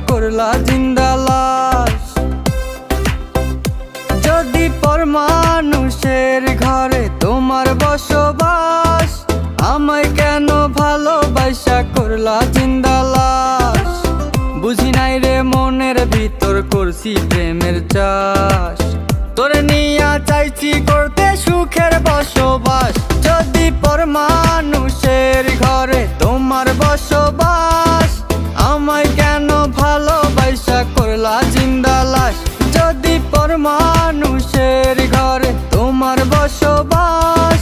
করলা জিন্দা লাশ। যদি পর মানুষের ঘরে তোমার বসবাস, আমায় কেন ভালোবাসা করলা জিন্দা লাশ। বুঝি নাই রে মনের ভিতর করছি প্রেমের চাষ, তোরে নিয়া চাইছি করতে সুখের বসবাস। যদি পর মানুষের ঘরে তোমার বসবাস, আমায় কেন ভালোবাসা করলা জিন্দা লাশ। যদি পর মানুষের ঘরে তোমার বসবাস,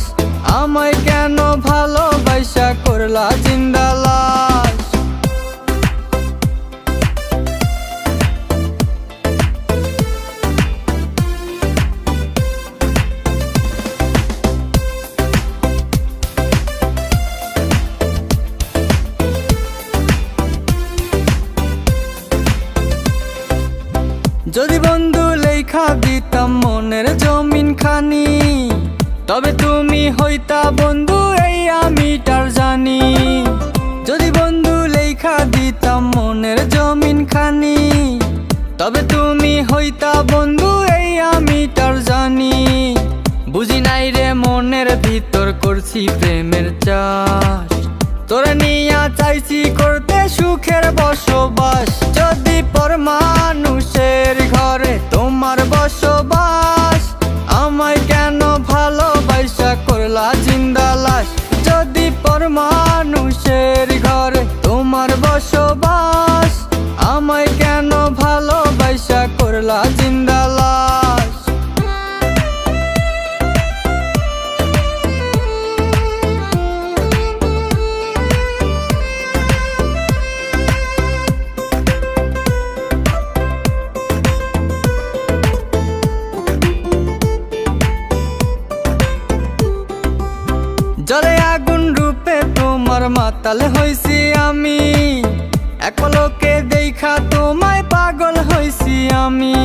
আমায় কেন ভালোবাসা করলা জিন্দা লাশ। যদি বন্ধু লেখা দিতাম মনের জমিন খানি, তবে তুমি হইতা বন্ধু এই আমি তার জানি। যদি বন্ধু লেখা দিতাম মনের জমিন খানি, তবে তুমি হইতা বন্ধু এই আমি তার জানি। বুঝি নাই রে মনের ভিতর করছি প্রেমের চাষ, তোরে নিয়া চাইছি করতে সুখের বসবাস। যদি পর মানুষের ঘরে তোমার বসবাস, আমায় কেন ভালোবাসা করলা জিন্দা লাশ। যদি পর মানুষের ঘরে তোমার বসবাস, আমায় কেন ভালোবাসা করলা জিন্দা লাশ। জলে আগুন রূপে তোমার মাতাল হইছি আমি, এক পলকে দেখা তোমায় পাগল হইছি আমি।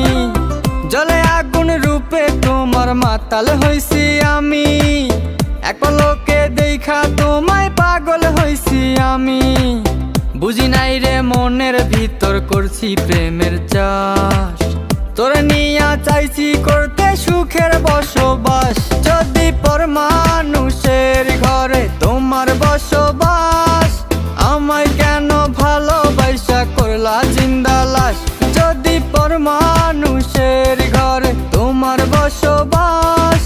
জলে আগুন রূপে তোমার মাতাল হইছি আমি, এক পলকে দেখা তোমায় পাগল হইছি আমি। বুঝি নাই রে মনের ভিতর করছি প্রেমের চাষ, তোরে নিয়া চাইছি করতে সুখের বসবাস। যদি পর মানুষের ঘরে তোমার বসবাস, আমায় কেন ভালোবাসা করলা জিন্দা লাশ। যদি পর মানুষের ঘরে তোমার বসবাস,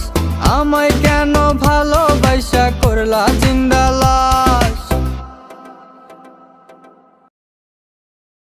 আমায় কেন ভালোবাসা করলা জিন্দা লাশ।